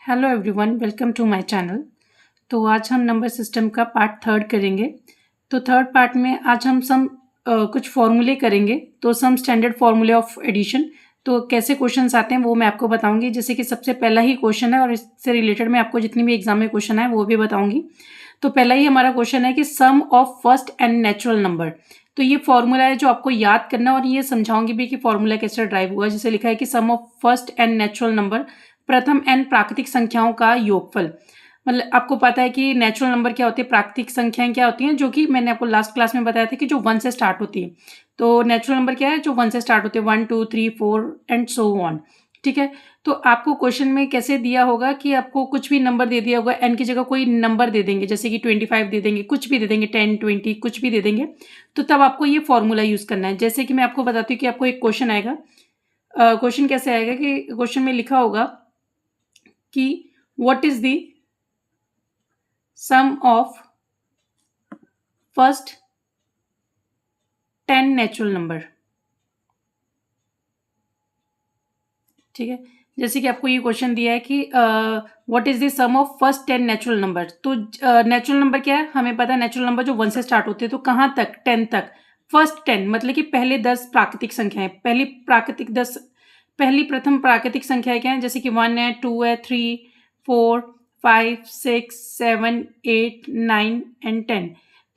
Hello everyone, welcome to my channel. तो आज हम नंबर सिस्टम का पार्ट थर्ड करेंगे। तो थर्ड पार्ट में आज हम कुछ फॉर्मूले करेंगे। तो सम स्टैंडर्ड फॉर्मूले ऑफ एडिशन। तो कैसे क्वेश्चंस आते हैं वो मैं आपको बताऊंगी। जैसे कि सबसे पहला ही क्वेश्चन है और इससे रिलेटेड मैं आपको जितनी भी एग्जाम में क्वेश्चन है वो भी बताऊंगी। तो पहला ही हमारा क्वेश्चन है कि sum of first n natural number. तो ये फॉर्मूला है जो आपको याद करना है और ये समझाऊंगी भी कि फॉर्मूला कैसे ड्राइव हुआ। जैसे लिखा है कि sum of first n natural number, प्रथम एन प्राकृतिक संख्याओं का योगफल। मतलब आपको पता है कि नेचुरल नंबर क्या होती है, प्राकृतिक संख्याएं क्या होती हैं, जो कि मैंने आपको लास्ट क्लास में बताया था कि जो 1 से स्टार्ट होती है। तो नेचुरल नंबर क्या है, जो 1 से स्टार्ट होते हैं, 1 2 3 4 एंड सो ऑन। ठीक है। तो आपको क्वेश्चन में कैसे दिया होगा कि आपको कुछ भी नंबर दे दिया होगा, एन की जगह कोई नंबर दे देंगे, जैसे कि 25 दे देंगे, कुछ भी दे देंगे, 10 20 कुछ भी दे देंगे। तो तब आपको ये फॉर्मूला यूज करना है। जैसे कि मैं आपको बताती हूँ कि आपको एक क्वेश्चन आएगा। क्वेश्चन कैसे आएगा कि क्वेश्चन में लिखा होगा कि what is the sum of first 10 natural number. ठीक है। जैसे कि आपको ये क्वेश्चन दिया है कि what is the sum of first 10 natural number. तो नेचुरल नंबर क्या है, हमें पता है नेचुरल नंबर जो 1 से स्टार्ट होते हैं। तो कहाँ तक, 10 तक। फर्स्ट 10 मतलब कि पहले 10 प्राकृतिक संख्याएं। पहली प्रथम प्राकृतिक संख्याएं क्या है, जैसे कि 1 है, 2 है, 3 4 5 6 7 8 9 एंड 10।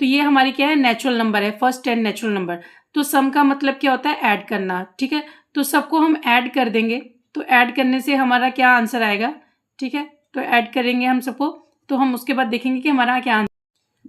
तो ये हमारी क्या है, नेचुरल नंबर है, फर्स्ट 10 नेचुरल नंबर। तो सम का मतलब क्या होता है, ऐड करना। ठीक है। तो सबको हम ऐड कर देंगे। तो ऐड करने से हमारा क्या आंसर आएगा। ठीक है। तो ऐड करेंगे हम सबको, तो हम उसके बाद देखेंगे कि हमारा क्या आंसर।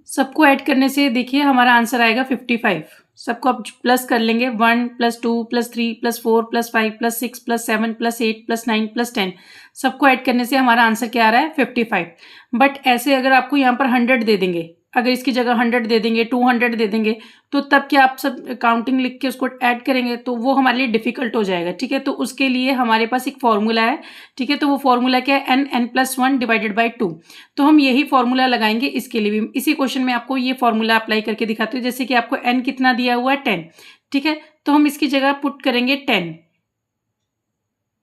सबको ऐड करने से देखिए हमारा आंसर आएगा 55। सबको अब प्लस कर लेंगे, 1 + 2 + 3 + 4 + 5 + 6 + 7 + 8 + 9 + 10। सबको ऐड करने से हमारा आंसर क्या आ रहा है, 55। बट ऐसे अगर आपको यहाँ पर 100 दे देंगे, अगर इसकी जगह 100 दे देंगे, 200 दे देंगे, तो तब क्या आप सब काउंटिंग लिख के उसको ऐड करेंगे, तो वो हमारे लिए डिफिकल्ट हो जाएगा। ठीक है। तो उसके लिए हमारे पास एक फॉर्मूला है। ठीक है। तो वो फॉर्मूला क्या है, n+1 / 2। तो हम यही फॉर्मूला लगाएंगे इसके लिए भी। इसी क्वेश्चन में आपको ये फॉर्मूला अप्लाई करके दिखाती हूँ। जैसे कि आपको n कितना दिया हुआ है, 10। ठीक है। तो हम इसकी जगह पुट करेंगे 10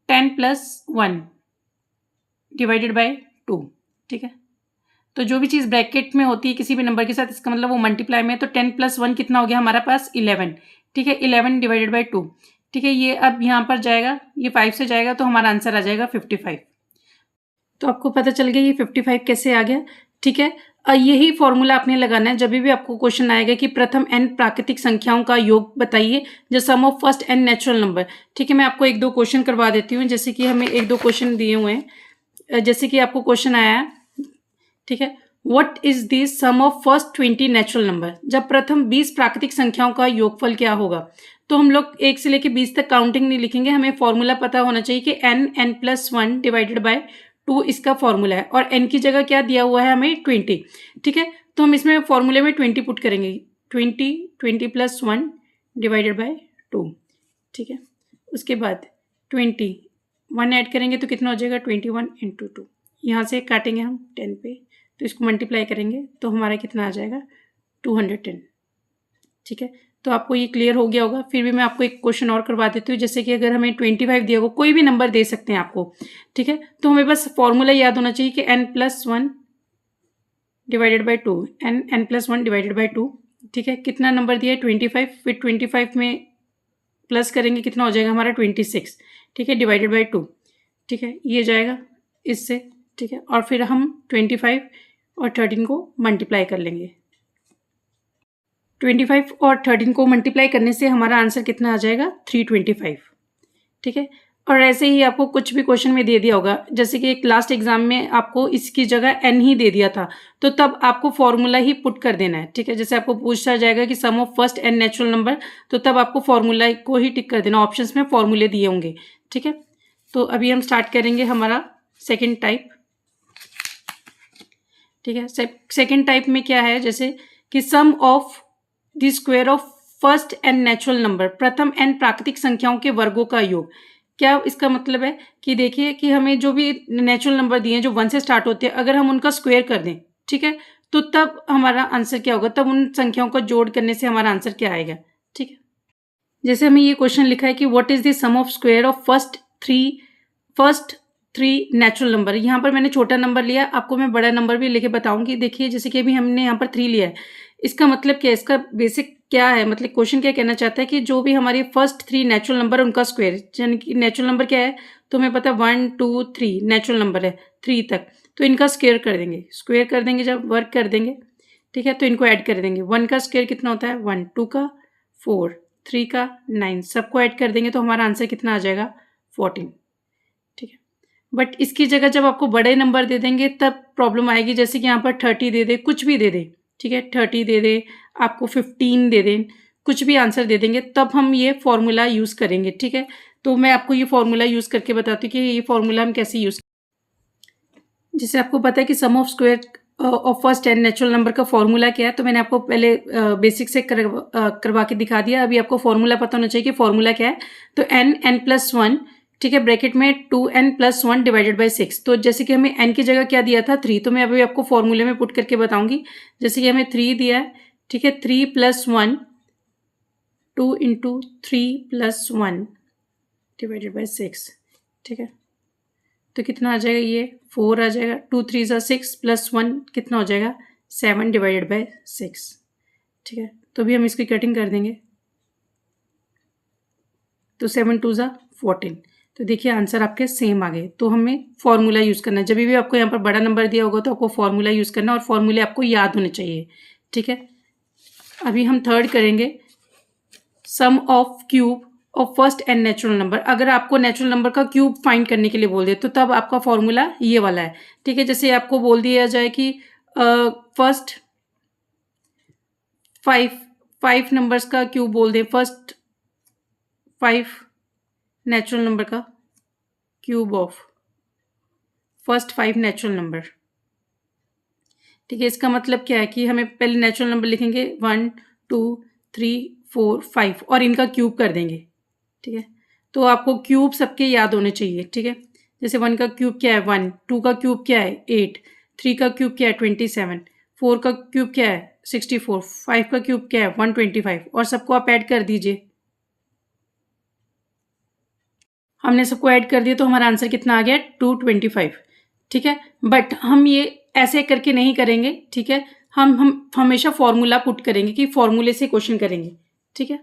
+ 1 / 2। ठीक है। तो जो भी चीज़ ब्रैकेट में होती है किसी भी नंबर के साथ, इसका मतलब वो मल्टीप्लाई में है। तो 10 + 1 कितना हो गया हमारा पास, 11। ठीक है। 11 / 2। ठीक है। ये अब यहाँ पर जाएगा, ये 5 से जाएगा, तो हमारा आंसर आ जाएगा 55। तो आपको पता चल गया ये 55 कैसे आ गया। ठीक है। यही फॉर्मूला आपने लगाना है जब भी आपको क्वेश्चन आएगा कि प्रथम n प्राकृतिक संख्याओं का योग बताइए, the sum of first n natural number. ठीक है। मैं आपको 1-2 क्वेश्चन करवा देती हूँ। जैसे कि हमें 1-2 क्वेश्चन दिए हुए हैं। जैसे कि आपको क्वेश्चन आया है, ठीक है, what is the sum of first 20 natural number. जब प्रथम 20 प्राकृतिक संख्याओं का योगफल क्या होगा। तो हम लोग 1 से लेकर 20 तक काउंटिंग नहीं लिखेंगे, हमें फॉर्मूला पता होना चाहिए कि n+1 / 2 इसका फॉर्मूला है। और n की जगह क्या दिया हुआ है हमें, 20। ठीक है। तो हम इसमें फॉर्मूले में 20 पुट करेंगे, 20 + 1 / 2। ठीक है। उसके बाद 1 ऐड करेंगे तो कितना हो जाएगा, 21 × 2। यहाँ से काटेंगे हम 10 पे, तो इसको मल्टीप्लाई करेंगे तो हमारा कितना आ जाएगा, 210। ठीक है। तो आपको ये क्लियर हो गया होगा। फिर भी मैं आपको एक क्वेश्चन और करवा देती हूँ। जैसे कि अगर हमें 25 दिया होगा, कोई भी नंबर दे सकते हैं आपको। ठीक है। तो हमें बस फॉर्मूला याद होना चाहिए कि n+1 / 2, n+1 / 2। ठीक है। कितना नंबर दिया है, 25। फिर 25 में प्लस करेंगे, कितना हो जाएगा हमारा, 26। ठीक है। / 2। ठीक है। ये जाएगा इससे। ठीक है। और फिर हम 25 और 13 को मल्टीप्लाई कर लेंगे। 25 और 13 को मल्टीप्लाई करने से हमारा आंसर कितना आ जाएगा, 325। ठीक है। और ऐसे ही आपको कुछ भी क्वेश्चन में दे दिया होगा, जैसे कि एक लास्ट एग्जाम में आपको इसकी जगह n ही दे दिया था, तो तब आपको फॉर्मूला ही पुट कर देना है। ठीक है। जैसे आपको पूछा जाएगा कि sum of first n natural number, तो तब आपको फॉर्मूला को ही टिक कर देना। ऑप्शंस में फॉर्मूले दिए होंगे। ठीक है। तो अभी हम स्टार्ट करेंगे हमारा सेकेंड टाइप। ठीक है। सेकेंड टाइप में क्या है, जैसे कि sum of the square of first n natural number, प्रथम n प्राकृतिक संख्याओं के वर्गों का योग। क्या इसका मतलब है कि देखिए कि हमें जो भी नेचुरल नंबर दिए हैं जो 1 से स्टार्ट होते हैं, अगर हम उनका स्क्वायर कर दें, ठीक है, तो तब हमारा आंसर क्या होगा, तब उन संख्याओं का जोड़ करने से हमारा आंसर क्या आएगा। ठीक है। जैसे हमें ये क्वेश्चन लिखा है कि what is the sum of square of first 3 natural number. यहाँ पर मैंने छोटा नंबर लिया, आपको मैं बड़ा नंबर भी लेके बताऊँगी। देखिए जैसे कि अभी हमने यहाँ पर 3 लिया है, इसका मतलब क्या है, इसका बेसिक क्या है, मतलब क्वेश्चन क्या कहना चाहता है कि जो भी हमारी फर्स्ट 3 नेचुरल नंबर है उनका स्क्वायर, यानी कि नेचुरल नंबर क्या है, तो हमें पता है 1 2 3 नेचुरल नंबर है 3 तक, तो इनका स्क्वायर कर देंगे। स्क्वायर कर देंगे जब वर्क कर देंगे, ठीक है, तो इनको ऐड कर देंगे। 1 का स्क्वायर कितना होता है 1, 2 का 4, 3 का 9, सबको ऐड कर देंगे तो हमारा आंसर कितना आ जाएगा 14, ठीक है। बट इसकी जगह जब आपको बड़े नंबर दे देंगे तब प्रॉब्लम आएगी, जैसे कि यहाँ पर 30 दे दे, कुछ भी दे दे, ठीक है, 30 दे दे, आपको 15 दे दें, कुछ भी आंसर दे देंगे, तब हम ये फॉर्मूला यूज़ करेंगे, ठीक है। तो मैं आपको ये फॉर्मूला यूज़ करके बताती हूँ कि ये फॉर्मूला हम कैसे यूज़, जैसे आपको पता है कि sum of square of first n natural number का फॉर्मूला क्या है, तो मैंने आपको पहले बेसिक से करवा के दिखा दिया। अभी आपको फॉर्मूला पता होना चाहिए कि फॉर्मूला क्या है। तो n+1, ठीक है, ब्रैकेट में 2n+1 डिवाइडेड बाई 6। तो जैसे कि हमें n की जगह क्या दिया था 3, तो मैं अभी आपको फॉर्मूले में पुट करके बताऊंगी। जैसे कि हमें 3 दिया है, ठीक है, 3+1, 2 × 3+1 डिवाइडेड बाई 6, ठीक है, तो कितना आ जाएगा, ये 4 आ जाएगा। 2 3 6 प्लस 1 कितना हो जाएगा 7 डिवाइडेड बाई 6, ठीक है। तो भी हम इसकी कटिंग कर देंगे, तो 7 2 14। तो देखिए आंसर आपके सेम आ गए। तो हमें फॉर्मूला यूज़ करना है, जब भी आपको यहाँ पर बड़ा नंबर दिया होगा तो आपको फॉर्मूला यूज़ करना है, और फॉर्मूले आपको याद होने चाहिए, ठीक है। अभी हम थर्ड करेंगे, sum of cube of first n natural number. अगर आपको नेचुरल नंबर का क्यूब फाइंड करने के लिए बोल दे तो तब आपका फॉर्मूला ये वाला है, ठीक है। जैसे आपको बोल दिया जाए कि फर्स्ट 5 नंबर्स का क्यूब बोल दे, फर्स्ट 5 नेचुरल नंबर का cube of first 5 natural number, ठीक है। इसका मतलब क्या है कि हमें पहले नेचुरल नंबर लिखेंगे 1 2 3 4 5 और इनका क्यूब कर देंगे, ठीक है। तो आपको क्यूब सबके याद होने चाहिए, ठीक है। जैसे 1 का क्यूब क्या है 1, 2 का क्यूब क्या है 8, 3 का क्यूब क्या है 27, 4 का क्यूब क्या है 64, 5 का क्यूब क्या है 125, और सबको आप ऐड कर दीजिए। हमने सबको ऐड कर दिया तो हमारा आंसर कितना आ गया 225, ठीक है। बट हम ये ऐसे करके नहीं करेंगे, ठीक है। हम हमेशा फॉर्मूला पुट करेंगे कि फॉर्मूले से क्वेश्चन करेंगे, ठीक है।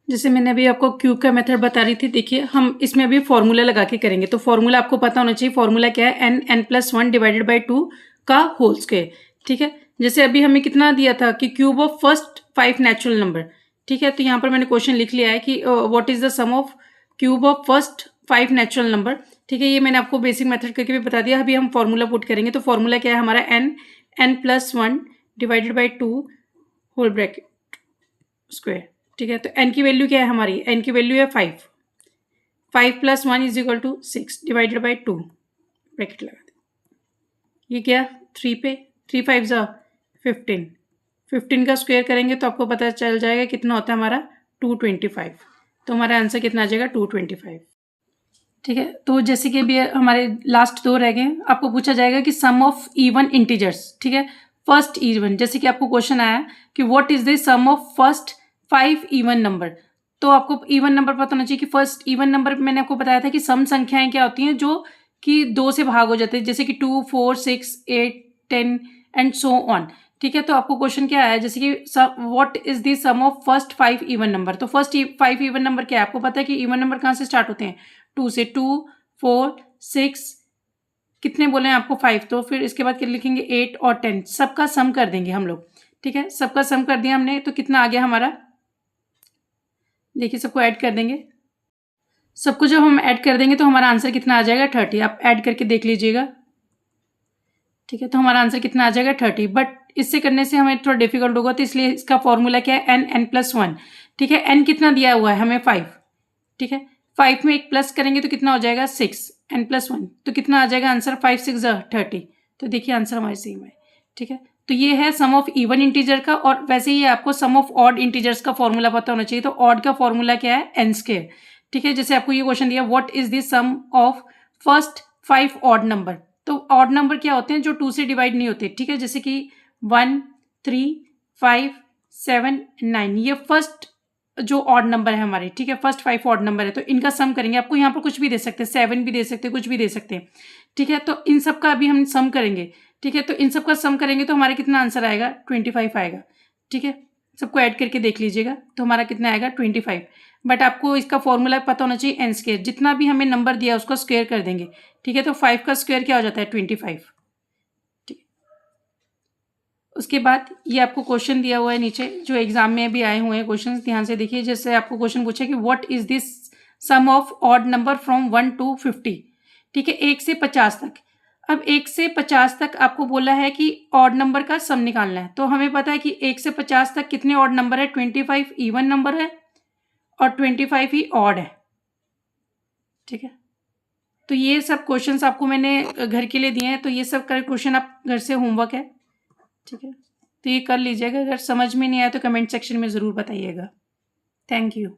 जैसे मैंने अभी आपको क्यूब का मेथड बता रही थी, देखिए हम इसमें अभी फॉर्मूला लगा के करेंगे। तो फॉर्मूला आपको पता होना चाहिए, फॉर्मूला क्या है n+1 डिवाइडेड बाई 2 का होल स्क्वायर, ठीक है। जैसे अभी हमें कितना दिया था कि cube of first 5 natural number, ठीक है। तो यहाँ पर मैंने क्वेश्चन लिख लिया है कि what is the sum of cube of first 5 natural number, ठीक है। ये मैंने आपको बेसिक मेथड करके भी बता दिया। अभी हम फॉर्मूला पुट करेंगे, तो फॉर्मूला क्या है हमारा n+1 divided by 2 whole bracket square, ठीक है। तो n की वैल्यू क्या है हमारी, n की वैल्यू है 5, 5 + 1 = 6 डिवाइडेड बाई 2 ब्रैकेट लगा दें। ये क्या 3 पे 3 5 15, 15 का स्क्वायर करेंगे तो आपको पता चल जाएगा कितना होता है हमारा 225। तो हमारा आंसर कितना आ जाएगा 225, ठीक है। तो जैसे कि अभी हमारे लास्ट 2 रह गए, आपको पूछा जाएगा कि सम ऑफ इवन इंटीजर्स, ठीक है। फर्स्ट इवन, जैसे कि आपको क्वेश्चन आया कि what is the sum of first 5 even number. तो आपको इवन नंबर पता होना चाहिए कि फर्स्ट इवन नंबर मैंने आपको बताया था कि सम संख्याएं क्या होती हैं जो कि 2 से भाग हो जाते हैं, जैसे कि 2 4 6 8 10 एंड सो ऑन, ठीक है। तो आपको क्वेश्चन क्या आया, जैसे कि what is the sum of first 5 even number. तो फर्स्ट 5 इवन नंबर क्या है, आपको पता है कि इवन नंबर कहाँ से स्टार्ट होते हैं 2 से, 2 4 6 कितने बोले हैं आपको 5, तो फिर इसके बाद क्या लिखेंगे 8 और 10, सबका सम कर देंगे हम लोग, ठीक है। सबका सम कर दिया हमने, तो कितना आ गया हमारा, देखिए सबको ऐड कर देंगे। सबको जब हम ऐड कर देंगे तो हमारा आंसर कितना आ जाएगा 30। आप ऐड करके देख लीजिएगा, ठीक है। तो हमारा आंसर कितना आ जाएगा 30। बट इससे करने से हमें थोड़ा डिफिकल्ट होगा, तो इसलिए इसका फॉर्मूला क्या है n+1, ठीक है। n कितना दिया हुआ है हमें 5, ठीक है। 5 में एक प्लस करेंगे तो कितना हो जाएगा 6, n+1, तो कितना आ जाएगा आंसर 5 6 30। तो देखिए आंसर हमारे सेम है, ठीक है। तो ये है सम ऑफ इवन इंटीजर का, और वैसे ही आपको सम ऑफ ऑड इंटीजर्स का फॉर्मूला पता होना चाहिए। तो ऑड का फॉर्मूला क्या है n², ठीक है। जैसे आपको ये क्वेश्चन दिया what is the sum of first 5 odd number. तो ऑड नंबर क्या होते हैं जो 2 से डिवाइड नहीं होते, ठीक है। जैसे कि 1 3 5 7 9, ये फर्स्ट जो ऑड नंबर है हमारे, ठीक है, फर्स्ट 5 ऑड नंबर है, तो इनका सम करेंगे। आपको यहाँ पर कुछ भी दे सकते हैं, 7 भी दे सकते हैं, कुछ भी दे सकते हैं, ठीक है। तो इन सब का अभी हम सम करेंगे, ठीक है। तो इन सब का सम करेंगे तो हमारा कितना आंसर आएगा, 25 आएगा, ठीक है। सबको ऐड करके देख लीजिएगा, तो हमारा कितना आएगा, 25। बट आपको इसका फॉर्मूला पता होना चाहिए, एन स्क्वायर, जितना भी हमें नंबर दिया उसको स्क्वायर कर देंगे, ठीक है। तो 5 का स्क्वायर क्या हो जाता है, 25, ठीक है। उसके बाद ये आपको क्वेश्चन दिया हुआ है नीचे, जो एग्जाम में भी आए हुए हैं क्वेश्चन, ध्यान से देखिए। जैसे आपको क्वेश्चन पूछा कि what is this sum of odd number from 1 to 50, ठीक है, 1 से 50 तक। अब 1 से 50 तक आपको बोला है कि ऑड नंबर का सम निकालना है। तो हमें पता है कि 1 से 50 तक कितने ऑड नंबर है, 25 इवन नंबर है और 25 ही ऑड है, ठीक है। तो ये सब क्वेश्चंस आपको मैंने घर के लिए दिए हैं, तो ये सब क्वेश्चन आप घर से होमवर्क है, ठीक है। तो ये कर लीजिएगा। अगर समझ में नहीं आया तो कमेंट सेक्शन में ज़रूर बताइएगा। Thank you.